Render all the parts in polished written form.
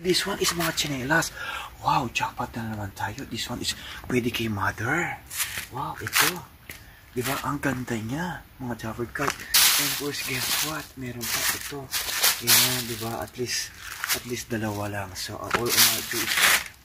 this one is mga tsinelas. Wow, jackpot na naman tayo. This one is pwede kay mother. Wow, ito. Diba, ang ganda niya, mga Jabber card. And of course, guess what? Meron pa ito. Yan, diba, at least dalawa lang. So, all I want to do is,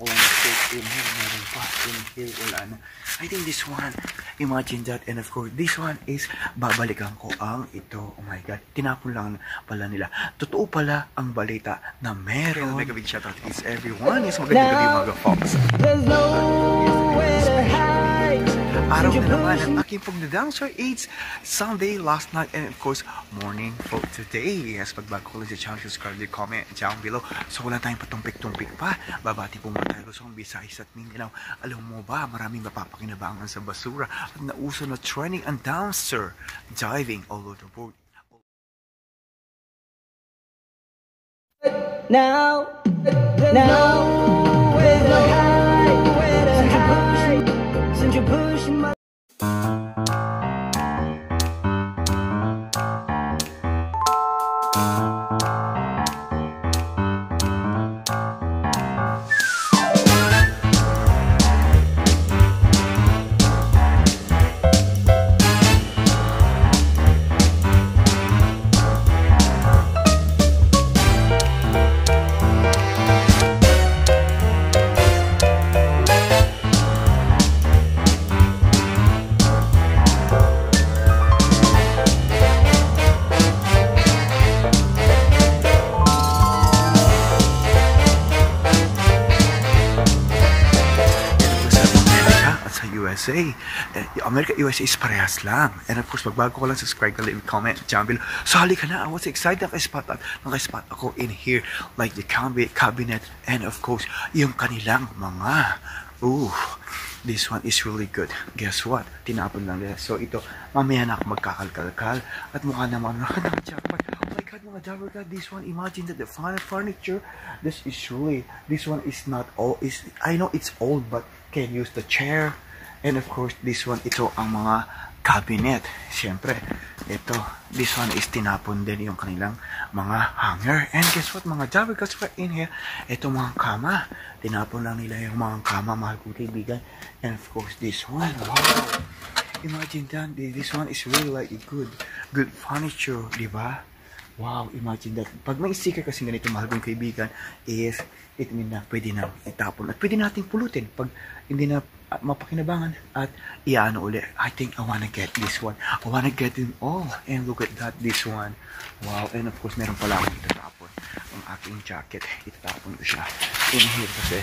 I want to take in here. Meron pa, in here, wala na. I think this one, imagine that. And of course, this one is, babalikan ko ang ito. Oh my God, tinapon lang pala nila. Totoo pala ang balita na meron. Make a big shout out to everyone. Yes, magandang gabi mga Fox. There's nowhere to hide. Araw na naman ang aking pagdadancer. It's Sunday last night and of course morning for today. Yes, pagbago ko lang sa channel, subscribe, comment down below. So wala tayong patumpik-tumpik pa. Babati po muna tayo sa Visayas at Mindanao. Alam mo ba, maraming mapapakinabangan sa basura at nauso na training and dancer diving all over the world. Now, where to hide? Since you're pushing my USA. America, USA is parehas lang. And of course, magbago ko lang, subscribe ka, leave comment down below. So, halika na. I was excited. Naka-spot ako in here. Like the cabinet. And of course, yung kanilang mga... Ooh, this one is really good. Guess what? Tinapon lang nila. So, ito, mamaya na ako magkakalkal. At mukha naman, jackpot. Oh my God, mga Jabber God, this one, imagine that the furniture, this one is not all, I know it's old, but can use the chair. And of course, this one, ito ang mga cabinet. Siyempre, ito, this one is tinapon din yung kanilang mga hanger. And guess what, mga Jabber Gods, we're in here. Ito mga kama. Tinapon lang nila yung mga kama, mahal kong kaibigan. And of course, this one, wow. Imagine that, this one is really like a good furniture, di ba? Wow, imagine that. Pag may sticker kasi ganito, mahal kong kaibigan, is, it mean na pwede na itapon. At pwede nating pulutin pag hindi na mapakinabangan at iano ulit. I think I wanna get this one. I wanna get them all. And look at that, this one. Wow, and of course, meron pala akong itatapon. Ang aking jacket, itatapon ko siya in here kasi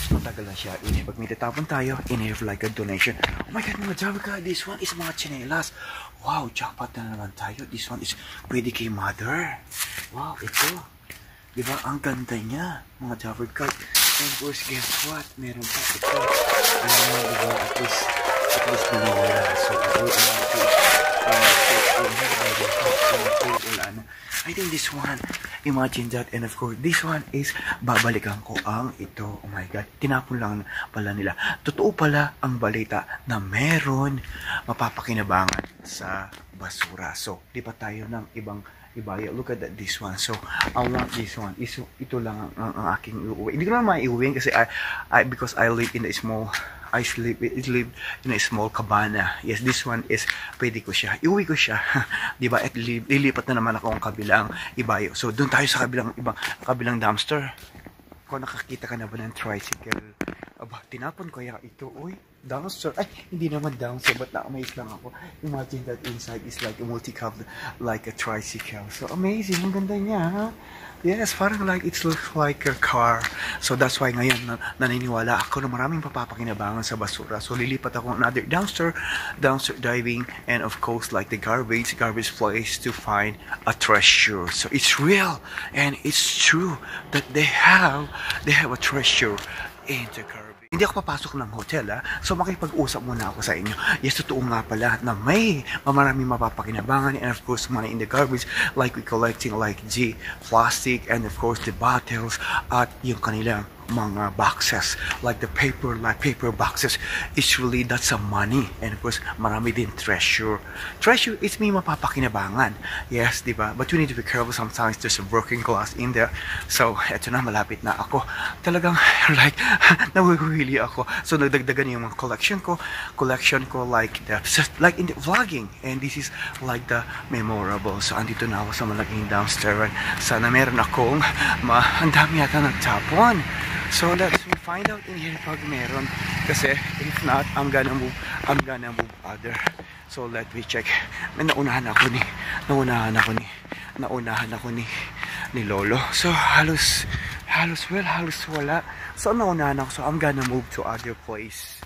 matagal na siya in here. Pag may itatapon tayo, in here like a donation. Oh my God, mga Jabber God, this one is mga tsinelas. Wow, jackpot na naman tayo. This one is pwede kay mother. Wow, ito. Diba, ang ganda niya, mga Jabber God. And of course, guess what? Meron pa ito. Diba, at least dalawa lang. So, I think this one, imagine that. And of course, this one is, babalikan ko ang ito. Oh my God, tinapon lang pala nila. Totoo pala ang balita na meron mapapakinabangan sa basura. So, di pa tayo ng ibang ibaya. Look at that, this one. So, I want this one. Ito lang ang aking iuwi. Hindi ko naman maiuwi kasi because I live in a small, live in a small cabana. Yes, this one is, pwede ko siya. Iuwi ko siya. Diba? At lilipat na naman ako ang kabilang ibayo. So, doon tayo sa kabilang dumpster. Kung nakakita ka na ba ng tricycle? Aba, tinapon kaya ito, uy, dumpster. Ay, hindi naman dumpster, but na-amaze lang ako. Imagine that inside is like a multi-cab, like a tricycle. So, amazing. Ang ganda niya, ha? Yes, parang like, it looks like a car. So, that's why ngayon, naniniwala ako na maraming papapakinabangan sa basura. So, lilipat ako another dumpster diving, and of course, like the garbage place to find a treasure. So, it's real, and it's true that they have a treasure in the garbage. Hindi ako papasok ng hotel, ha? So makipag-usap muna ako sa inyo. Yes, totoo nga pala na may maraming mapapakinabangan, and of course money in the garbage, like we collecting like the plastic and of course the bottles at yung kanilang mga boxes, like the paper boxes. It's really, that's a money. And of course, marami din treasure. Treasure is may mapapakinabangan. Yes, di ba? But you need to be careful sometimes. There's a broken glass in there. So, eto na, malapit na ako. Talagang, like, nawiwili ako. So, nagdagdagan yung mga collection ko, like in the vlogging. And this is like the memorable. So, andito na ako sa malaking downstairs. Sana meron akong ang dami yata nagtapon. So, let's find out in here pag meron. Kasi, if not, I'm gonna move other. So, let me check. Naunahan ako ni Lolo. So, halos wala. So, naunahan ako. So, I'm gonna move to other place.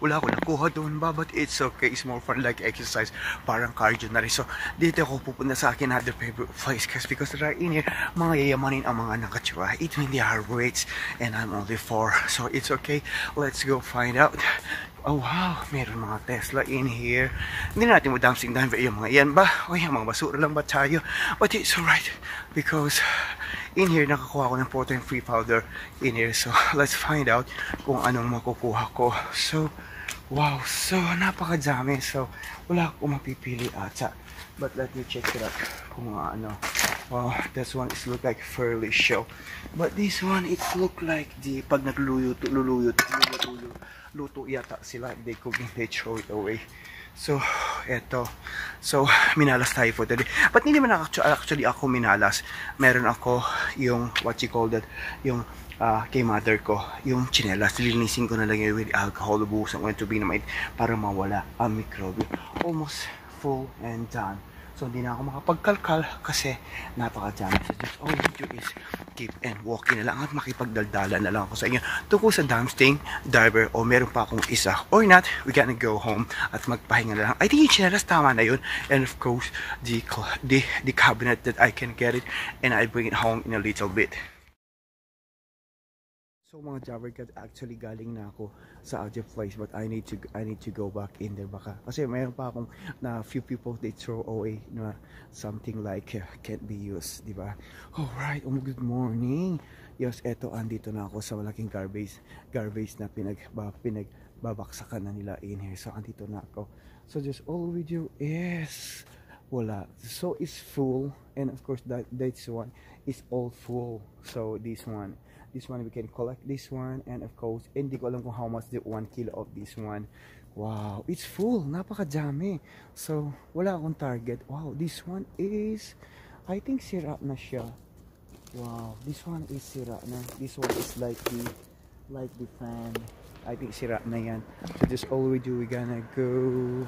Wala ko nakuha doon ba, but it's okay. It's more fun like exercise, parang cardio na rin. So dito ako pupunta sa akin other favorite place because right in here mga yayamanin ang mga nakatira. It means they are rich and I'm only 4, so it's okay. Let's go find out. Oh wow, meron mga Tesla in here. Hindi natin mo dancing down yung mga yan ba? O yung mga basura lang ba tayo? But it's alright because in here nakakuha ko ng protein free powder in here. So let's find out kung anong makukuha ko. So wow, so napakadami. So wala akong mapipili ata. But let me check it out kung ano. Wow, this one is look like fairly show. But this one it look like the pag luto yata sila, they cooking, they throw it away. So eto, so minalas tayo for today. But hindi man actually ako minalas. Meron ako yung what you call that, yung kay mother ko, yung chinelas, lilinisin ko na lang yun with alcohol, buhusan ko ng tubig na mait para mawala ang microbe. Almost full and done. So hindi na ako makapagkalkal kasi napakadami. So just all you do is keep and walking na lang at makipagdaldalan na lang ako sa inyo tungkol sa dancing diver o meron pa akong isa or not, we gonna go home at magpahinga na lang. I think yung chinelas tama na yun, and of course the cabinet that I can get it and I bring it home in a little bit. So mga Jabber Cat, actually galing na ako sa other place, but I need to go back in there baka kasi mayroon pa akong na few people they throw away na something like can't be used, di ba? Alright, good morning. Yes, eto andito na ako sa malaking garbage na pinagbabaksakan na nila in here. So andito na ako. So just all we do is wala. So it's full, and of course that's one is all full. So this one we can collect this one, and of course hindi ko alam kung how much the 1 kilo of this one. Wow, it's full, napakadami. So wala akong target. Wow, this one is I think sira na siya. Wow, this one is sira na. This one is like the fan. I think sira na yan. So just all we do, we gonna go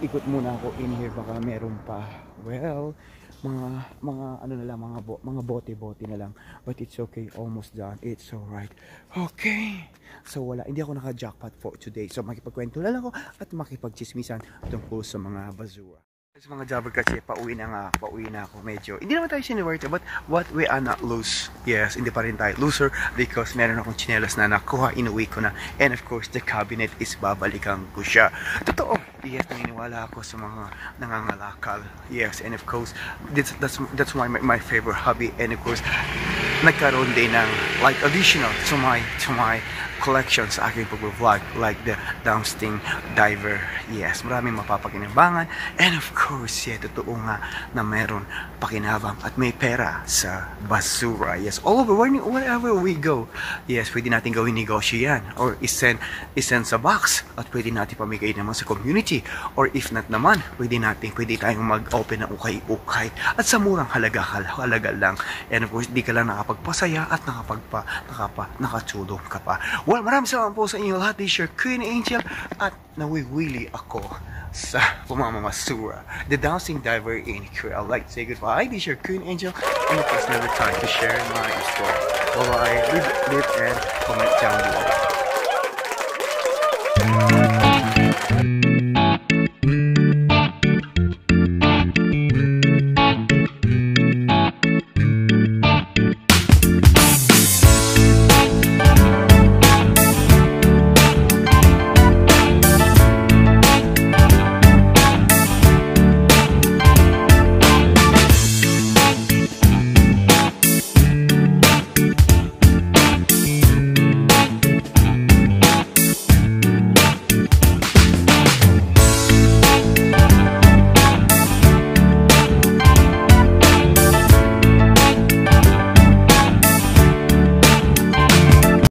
ikot muna ako in here baka meron pa. Well, mga ano na lang, mga bote na lang, but it's okay, almost done, it's alright. Okay, so wala, hindi ako naka-jackpot for today, so makipagkwento lang ako at makipagchismisan tungkol sa mga basura. Sa mga Jabber kasi pauwi na ako medyo. Hindi naman tayo siniwerte, but what we are not lose. Yes, hindi pa rin tayo loser because meron akong chinelas na nakuha, inuwi ko na. And of course, the cabinet is babalikan ko siya. Totoo. Yes, naniniwala ako sa mga nangangalakal. Yes, and of course, that's my favorite hobby. And of course, nagkaroon din ng like additional to my collection sa aking pag-vlog, like the dancing diver. Yes, maraming mapapakinabangan, and of course, yeah, totoo nga na meron pakinabang at may pera sa basura. Yes, all over, wherever we go. Yes, pwede natin gawin negosyo yan, or isend sa box, at pwede natin pamigay naman sa community, or if not naman, pwede tayong mag-open ng ukay-ukay at sa murang halaga lang. And of course, di ka lang nakapagpasaya at nakatulong ka pa. Well, maraming salamat po sa inyo lahat. This is your Queen Angel at nawiwili ako sa pamamamasura. The dancing diver in here. I'd like to say goodbye. This is your Queen Angel, and it was never time to share my story. Bye-bye. Leave and comment down below.